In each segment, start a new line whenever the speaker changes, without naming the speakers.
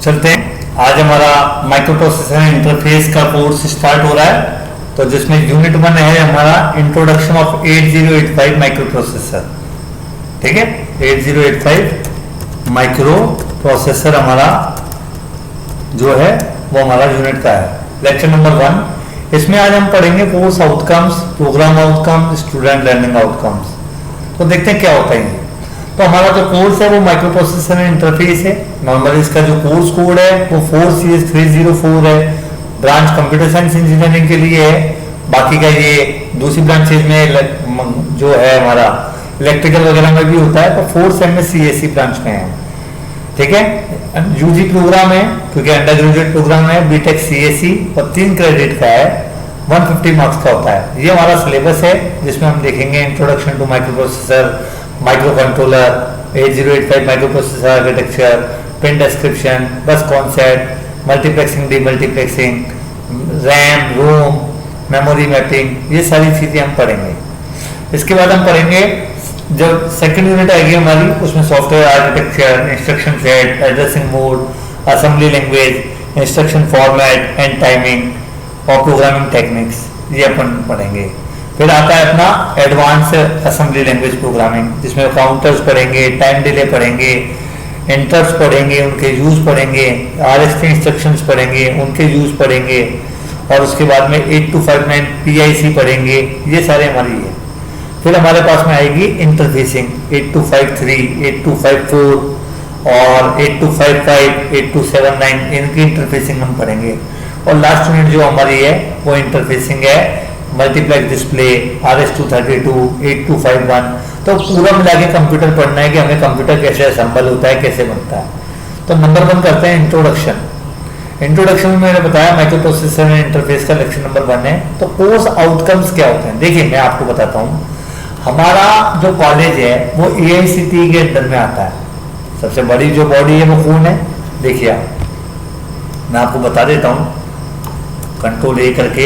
चलते हैं। आज हमारा माइक्रो प्रोसेसर इंटरफेस का कोर्स स्टार्ट हो रहा है, तो जिसमें यूनिट 1 है हमारा इंट्रोडक्शन ऑफ 8085 माइक्रो प्रोसेसर। ठीक है, 8085 माइक्रो प्रोसेसर हमारा जो है वो हमारा यूनिट का है, लेक्चर नंबर 1। इसमें आज हम पढ़ेंगे course outcomes, program outcomes, student learning outcomes. तो देखते हैं क्या होता है ये। तो हमारा जो कोर्स है वो माइक्रो प्रोसेसर इंटरफेस है। नॉर्मली इसका जो कोर्स कोड है वो 4CS304 है, ब्रांच कंप्यूटर साइंस इंजीनियरिंग के लिए है। बाकी का ये दूसरी ब्रांचेज में जो है हमारा इलेक्ट्रिकल वगैरह में भी होता है, तो 4 MSc ब्रांच में है। ठीक है, यूजी प्रोग्राम है क्योंकि अंडर ग्रेजुएट प्रोग्राम है, बीटेक CSE और 3 क्रेडिट का है, 150 मार्क्स का होता है। ये हमारा सिलेबस है जिसमें हम देखेंगे introduction to microprocessor, microcontroller, 8085 microprocessor architecture, pin description, bus concept, multiplexing, demultiplexing, RAM, ROM, memory mapping, ये सारी चीजें हम पढ़ेंगे। इसके बाद हम पढ़ेंगे जब सेकंड यूनिट आएगी हमारी, उसमें software architecture, instruction set, addressing mode, assembly language, instruction format and timing और प्रोग्रामिंग टेक्निक्स, ये अपन पढ़ेंगे। फिर आता है अपना एडवांस असेंबली लैंग्वेज प्रोग्रामिंग, जिसमें काउंटर्स पढ़ेंगे, टाइम डिले पढ़ेंगे, इंटरप्ट्स पढ़ेंगे, उनके यूज पढ़ेंगे, RST इंस्ट्रक्शंस पढ़ेंगे, उनके यूज पढ़ेंगे, और उसके बाद में 8259 PIC पढ़ेंगे। ये सारे हमारी है। फिर हमारे पास में आएगी इंटरफेसिंग, 8253, 8254 और 8255, 8279, इनकी इंटरफेसिंग हम पढ़ेंगे। और लास्ट यूनिट जो हमारी है वो इंटरफेसिंग है, मल्टीप्लेक्स डिस्प्ले, RS-232, 8251। तो पूरा मिला के कंप्यूटर पढ़ना है कि हमें कंप्यूटर कैसे असेंबल होता है, कैसे बनता है। तो नंबर 1 करते हैं इंट्रोडक्शन। इंट्रोडक्शन में मैंने बताया माइक्रो प्रोसेसर इंटरफेस का लेक्चर नंबर 1 है। तो कोर्स आउटकम्स क्या होते हैं, देखिए मैं आपको बताता हूँ। हमारा जो कॉलेज है वो AICTE के अंडर में आता है। सबसे बड़ी जो बॉडी है वो कौन है, देखिए आप, मैं आपको बता देता हूँ, कंट्रोल A करके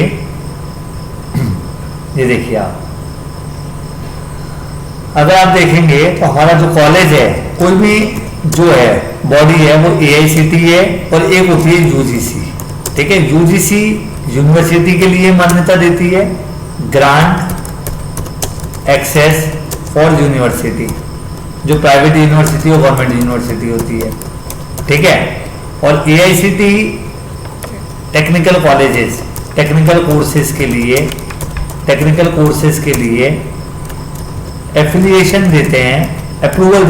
ये देखिए आप। अगर आप देखेंगे तो हमारा जो कॉलेज है, कोई भी जो है बॉडी है वो AICTE है, और एक होती है UGC। ठीक है, UGC यूनिवर्सिटी के लिए मान्यता देती है, ग्रांट एक्सेस फॉर यूनिवर्सिटी, जो प्राइवेट यूनिवर्सिटी और गवर्नमेंट यूनिवर्सिटी होती है। ठीक है, और AICTE technical colleges, technical courses के लिए एफिलिएशन देते हैं, अप्रूवल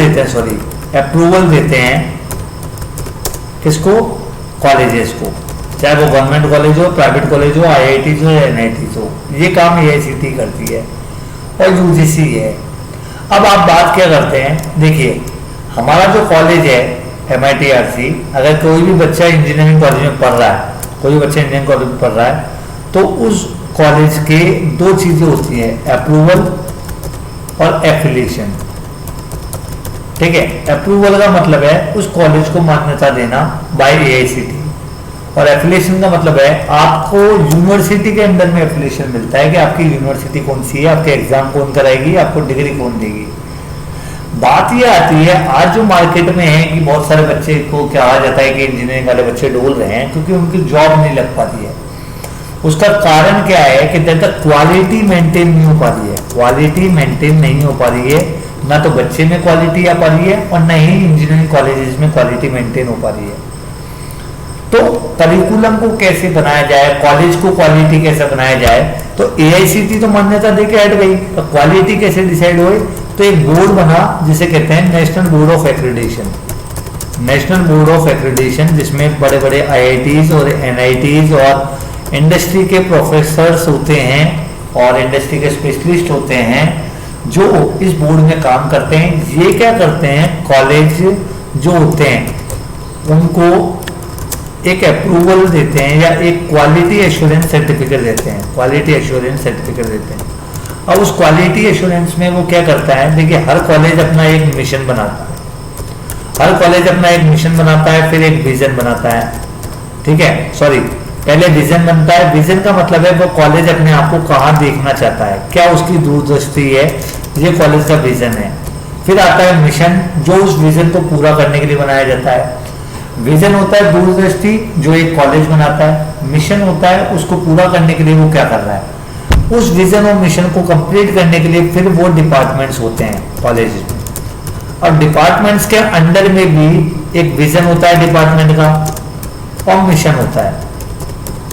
देते हैं किसको, कॉलेजेस को, चाहे वो गवर्नमेंट कॉलेज हो, प्राइवेट कॉलेज हो, IITs हो या NITs हो। ये काम AICTE करती है और UGC है। अब आप बात क्या करते हैं, देखिए हमारा जो कॉलेज है MITRC, अगर कोई भी बच्चा इंजीनियरिंग कॉलेज में पढ़ रहा है, तो उस कॉलेज के 2 चीजें होती हैं, अप्रूवल और एफिलिएशन। ठीक है, अप्रूवल का मतलब है उस कॉलेज को मान्यता देना बाय AICTE, और एफिलिएशन का मतलब है आपको यूनिवर्सिटी के अंदर में एफिलिएशन मिलता है कि आपकी यूनिवर्सिटी कौन सी है, आपके एग्जाम कौन कराएगी, आपको डिग्री कौन देगी। बात ये आती है आज जो मार्केट में है कि बहुत सारे बच्चे को क्या आ जाता है कि इंजीनियरिंग वाले बच्चे डोल रहे हैं क्योंकि उनकी जॉब नहीं लग पाती है। उसका कारण क्या है कि जब तक क्वालिटी मेंटेन नहीं हो पा रही है, ना तो बच्चे में क्वालिटी आ पा रही है और न ही इंजीनियरिंग कॉलेजेस में क्वालिटी मेंटेन हो पा रही है। तो करिकुलम को कैसे बनाया जाए, कॉलेज को क्वालिटी कैसे बनाया जाए, तो AICTE तो मान्यता देके हट गई, तो क्वालिटी कैसे डिसाइड हुई, तो एक बोर्ड बना जिसे कहते हैं नेशनल बोर्ड ऑफ एक्रेडिटेशन, जिसमें बड़े बड़े IITs और NITs और इंडस्ट्री के प्रोफेसर्स होते हैं और इंडस्ट्री के स्पेशलिस्ट होते हैं जो इस बोर्ड में काम करते हैं। ये क्या करते हैं, कॉलेज जो होते हैं उनको एक अप्रूवल देते हैं या एक क्वालिटी एश्योरेंस सर्टिफिकेट देते हैं, अब उस क्वालिटी एश्योरेंस में वो क्या करता है, देखिए हर कॉलेज अपना एक मिशन बनाता है, फिर एक विजन बनाता है। ठीक है, पहले विजन बनता है। विजन का मतलब है वो कॉलेज अपने आप को कहाँ देखना चाहता है, क्या उसकी दूरदृष्टि है, ये कॉलेज का विजन है। फिर आता है मिशन, जो उस विजन को पूरा करने के लिए बनाया जाता है। विजन होता है दूरदृष्टि जो एक कॉलेज बनाता है, मिशन होता है उसको पूरा करने के लिए वो क्या कर रहा है, उस विजन और मिशन को कंप्लीट करने के लिए फिर वो डिपार्टमेंट्स होते हैं कॉलेज में, और डिपार्टमेंट्स के अंडर में भी एक विजन होता है डिपार्टमेंट का और मिशन होता है,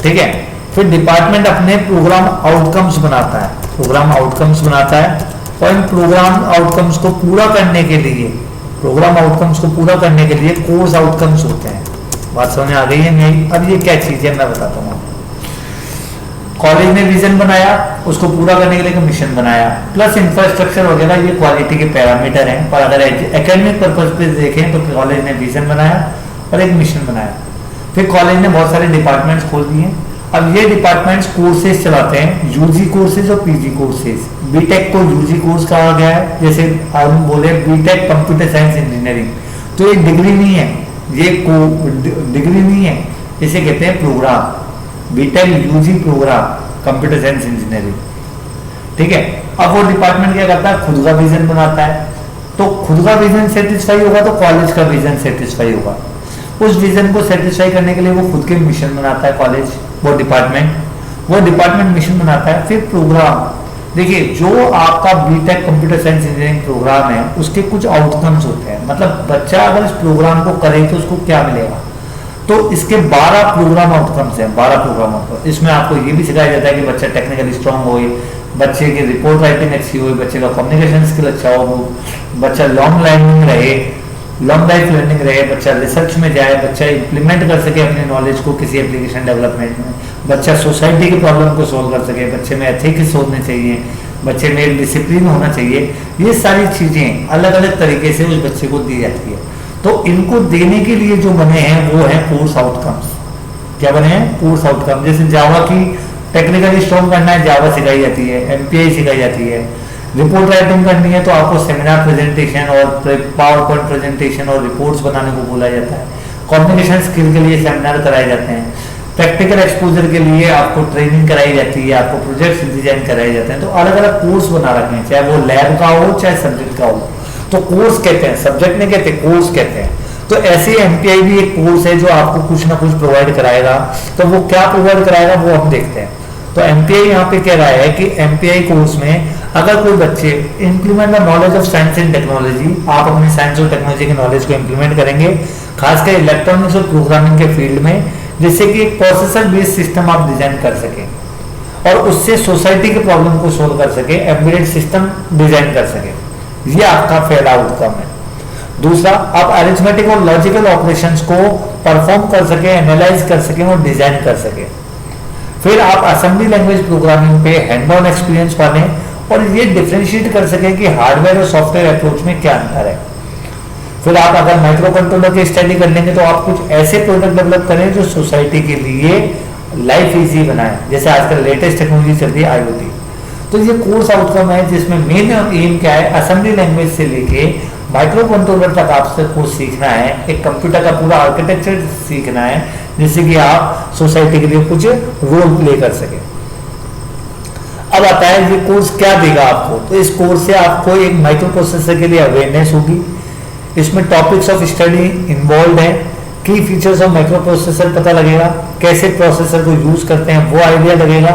ठीक है। फिर डिपार्टमेंट अपने प्रोग्राम आउटकम्स बनाता है, प्रोग्राम आउटकम्स बनाता है, और इन प्रोग्राम आउटकम्स को पूरा करने के लिए, प्रोग्राम आउटकम्स को पूरा करने के लिए कोर्स आउटकम्स होते हैं। बात समझ आ गई है मेरी? अब ये क्या चीज है मैं बताता हूँ। कॉलेज ने विजन बनाया, उसको पूरा करने के लिए मिशन बनाया, प्लस इंफ्रास्ट्रक्चर वगैरह, ये क्वालिटी के पैरामीटर हैं। पर अगर एकेडमिक पर्पज पे देखें तो कॉलेज ने विजन बनाया और एक मिशन बनाया। फिर कॉलेज ने बहुत सारे डिपार्टमेंट्स खोल दिए। अब ये डिपार्टमेंट्स कोर्सेज चलाते हैं, यूजी कोर्सेज और पीजी कोर्सेज। बीटेक को यूजी कोर्स कहा गया है, जैसे हम बोले बीटेक कंप्यूटर साइंस इंजीनियरिंग, तो ये डिग्री नहीं है, ये डिग्री नहीं है, इसे कहते हैं program, BTech UG program computer science engineering, ठीक है। अब वो डिपार्टमेंट क्या करता है, खुद का विजन बनाता है, तो खुद का विजन सेटिस्फाई होगा तो कॉलेज का विजन सेटिस्फाई होगा। उस विजन को सेटिस्फाई करने के लिए वो खुद के मिशन बनाता है कॉलेज, वो डिपार्टमेंट मिशन बनाता है। फिर प्रोग्राम, देखिए जो आपका BTech computer science engineering program है उसके कुछ आउटकम्स होते हैं, मतलब बच्चा अगर इस प्रोग्राम को करे तो उसको क्या मिलेगा, तो इसके 12 प्रोग्राम आउटकम्स हैं, 12 प्रोग्राम आउटकम। इसमें आपको ये भी सिखाया जाता है कि बच्चा टेक्निकली स्ट्रांग हो, बच्चे की रिपोर्ट राइटिंग अच्छी हो, बच्चे का कम्युनिकेशन स्किल अच्छा हो, बच्चा लॉन्ग लाइफ लर्निंग रहे, बच्चा रिसर्च में जाए, बच्चा इंप्लीमेंट कर सके अपने नॉलेज को किसी एप्लीकेशन डेवलपमेंट में, बच्चा सोसाइटी के प्रॉब्लम को सोल्व कर सके, बच्चे में एथिक्स होने चाहिए, बच्चे में डिसिप्लिन होना चाहिए। ये सारी चीजें अलग अलग तरीके से उस बच्चे को दी जाती है। तो इनको देने के लिए जो बने हैं वो है कोर्स आउटकम्स। क्या बने हैं? Course outcome. जैसे जावा की टेक्निकली स्ट्रॉन्ग करना है, जावा सिखाई जाती है, एमपीआई सिखाई जाती है। रिपोर्ट राइटिंग करनी है तो आपको सेमिनार प्रेजेंटेशन और पावर पॉइंट प्रेजेंटेशन और रिपोर्ट्स बनाने को बोला जाता है। कम्युनिकेशन स्किल के लिए सेमिनार कराए जाते हैं। प्रैक्टिकल एक्सपोजर के लिए आपको ट्रेनिंग कराई जाती है, आपको प्रोजेक्ट्स डिजाइन कराए जाते हैं। तो अलग अलग कोर्स बना रखे हैं, चाहे वो लैब का हो चाहे सब्जेक्ट का हो, तो कोर्स कहते हैं, सब्जेक्ट नहीं कहते, कोर्स कहते हैं। तो ऐसे एमपीआई भी एक कोर्स है जो आपको कुछ ना कुछ प्रोवाइड कराएगा। तो वो क्या प्रोवाइड कराएगा वो हम देखते हैं। तो एमपीआई यहाँ पे कह रहा है कि एमपीआई कोर्स में अगर कोई बच्चे implement the knowledge of science and technology, आप अपनी साइंस और टेक्नोलॉजी की नॉलेज को इंप्लीमेंट करेंगे, खासकर इलेक्ट्रॉनिक्स और प्रोग्रामिंग के फील्ड में, जिससे कि एक प्रोसेसर बेस्ड सिस्टम आप डिजाइन कर सके और उससे सोसाइटी के प्रॉब्लम को सोल्व कर सके, एम्बेडेड सिस्टम डिजाइन कर सके। ये आपका पहला आउटकम है। दूसरा, आप अरिथमेटिक और लॉजिकल ऑपरेशंस को परफॉर्म कर सके, एनालाइज कर सके और डिजाइन कर सके। फिर आप असेंबली लैंग्वेज प्रोग्रामिंग पे हैंड ऑन एक्सपीरियंस पाने और ये डिफरेंशिएट कर सके कि हार्डवेयर और सॉफ्टवेयर अप्रोच में क्या अंतर है। फिर आप अगर माइक्रो कंट्रोलर की स्टडी कर लेंगे तो आप कुछ ऐसे प्रोडक्ट डेवलप करें जो सोसाइटी के लिए लाइफ इजी बनाए, जैसे आजकल लेटेस्ट टेक्नोलॉजी चल रही है आईओटी। तो ये कोर्स आउटकम है जिसमें मेन एम क्या है, असेंबली लैंग्वेज से लेके माइक्रो कंट्रोलर तक आपको सीखना है, एक कंप्यूटर का पूरा आर्किटेक्चर सीखना है, जिससे कि आप सोसाइटी के लिए कुछ रोल प्ले कर सके। अब आता है ये कोर्स क्या देगा आपको। तो इस कोर्स से आपको एक माइक्रो प्रोसेसर के लिए अवेयरनेस होगी, इसमें टॉपिक्स ऑफ स्टडी इन्वॉल्व है, की फीचर्स ऑफ माइक्रो प्रोसेसर पता लगेगा, कैसे प्रोसेसर को यूज करते हैं वो आइडिया लगेगा,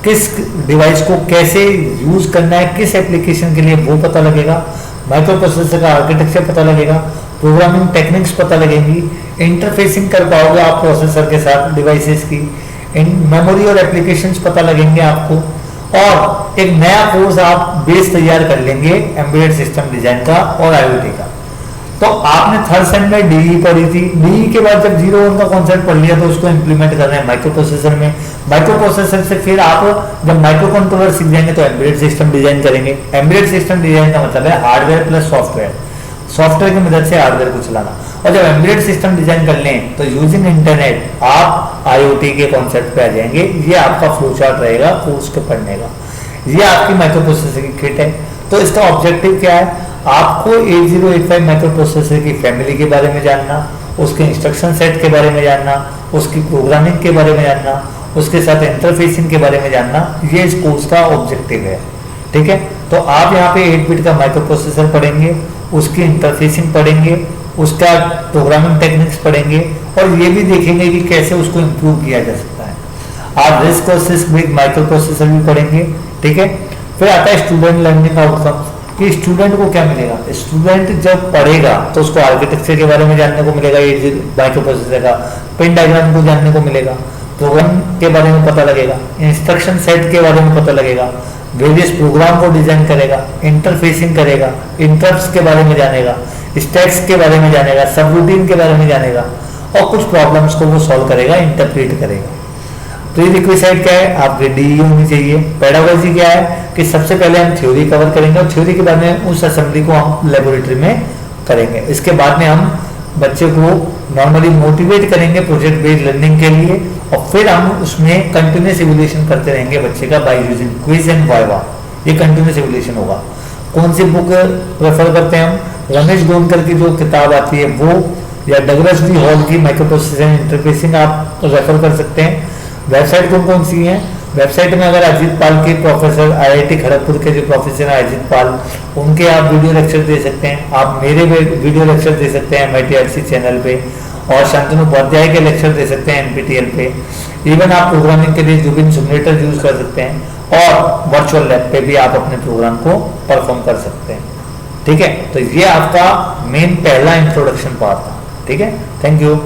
किस डिवाइस को कैसे यूज करना है, किस एप्लीकेशन के लिए वो पता लगेगा, माइक्रो प्रोसेसर का आर्किटेक्चर पता लगेगा, प्रोग्रामिंग टेक्निक्स पता लगेंगी, इंटरफेसिंग कर पाओगे आप प्रोसेसर के साथ डिवाइसेस की, मेमोरी और एप्लीकेशंस पता लगेंगे आपको, और एक नया कोर्स आप बेस तैयार कर लेंगे एम्बेडेड सिस्टम डिजाइन का और आईओटी का। तो आपने थर्ड सेम में डीई पढ़ी थी, डीई के बाद जब 0-1 का कॉन्सेप्ट पढ़ लिया तो उसको इंप्लीमेंट कर रहे हैं माइक्रो प्रोसेसर में। माइक्रो प्रोसेसर से फिर आप जब माइक्रो कंट्रोलर सीख जाएंगे तो एम्बेडेड सिस्टम डिजाइन करेंगे। एम्बेडेड सिस्टम डिजाइन का मतलब है हार्डवेयर प्लस सॉफ्टवेयर, सॉफ्टवेयर की मदद से हार्डवेयर को चलाना। और जब एम्बेडेड सिस्टम डिजाइन कर लें तो यूजिंग इंटरनेट आप आईओटी के कॉन्सेप्ट पे आ जाएंगे। ये आपका फ्लो चार्ट रहेगा कोर्स के पढ़ने का। ये आपकी माइक्रो प्रोसेसर की किट है। तो इसका ऑब्जेक्टिव क्या है, आपको 8085 माइक्रो प्रोसेसर की फैमिली के बारे में जानना, उसके इंस्ट्रक्शन सेट के बारे में जानना, उसकी प्रोग्रामिंग के बारे में जानना, उसके साथ इंटरफेसिंग के बारे में जानना, ये इस कोर्स का ऑब्जेक्टिव है। ठीक है, तो आप यहाँ पे 8 बिट का माइक्रो प्रोसेसर पढ़ेंगे, उसकी इंटरफेसिंग पढ़ेंगे, उसका प्रोग्रामिंग टेक्निक्स पढ़ेंगे और ये भी देखेंगे कि कैसे उसको इम्प्रूव किया जा सकता है। आप रिस्क और सिस्क बेस्ड माइक्रो प्रोसेसर भी पढ़ेंगे, ठीक है। फिर आता है स्टूडेंट लर्निंग आउटकम्स, कि स्टूडेंट को क्या मिलेगा। स्टूडेंट जब पढ़ेगा तो उसको आर्किटेक्चर के बारे में जानने को मिलेगा, ये माइक्रो प्रोसेसर का पिन डायग्राम को जानने को मिलेगा, प्रोग्राम के बारे में पता लगेगा, इंस्ट्रक्शन सेट के बारे में पता लगेगा, वेरियस प्रोग्राम को डिजाइन करेगा, इंटरफेसिंग करेगा, इंटरप्ट्स के बारे में जानेगा, स्टैक्स के बारे में जानेगा, सब रूटीन के बारे में जानेगा और कुछ प्रॉब्लम्स को वो सॉल्व करेगा, इंटरप्रेट करेगा। प्री रिक्विजिट क्या है, आपकी डी होनी चाहिए। पेडागोजी क्या है कि सबसे पहले हम थ्योरी कवर करेंगे और थ्योरी के बाद में उस असेंबली को हम लेबोरेटरी में करेंगे। इसके बाद में हम बच्चे को नॉर्मली मोटिवेट करेंगे प्रोजेक्ट बेस्ड लर्निंग के लिए और फिर हम उसमें कंटिन्यूस इवोल्यूशन करते रहेंगे बच्चे का by using quiz and viva. ये कंटिन्यूस इवोल्यूशन होगा। कौन सी बुक प्रेफर करते हैं हम, रमेश गोनकर की जो किताब आती है वो, या डगलस डी हॉल की माइक्रो प्रोसेसिंग इंटरफेसिंग आप रेफर कर सकते हैं। वेबसाइट कौन कौन सी हैं, वेबसाइट में अगर अजीत पाल के प्रोफेसर आईआईटी खड़गपुर के जो प्रोफेसर हैं अजीत पाल, उनके आप वीडियो लेक्चर दे सकते हैं। आप मेरे वीडियो लेक्चर दे सकते हैं MITRC चैनल पे और शांतनु उपाध्याय के लेक्चर दे सकते हैं NPTEL पे। इवन आप प्रोग्रामिंग के लिए जुबिन सिमुलेटर यूज कर सकते हैं और वर्चुअल लैब पे भी आप अपने प्रोग्राम को परफॉर्म कर सकते हैं, ठीक है। तो ये आपका मेन पहला इंट्रोडक्शन पार्ट था, ठीक है। Thank you.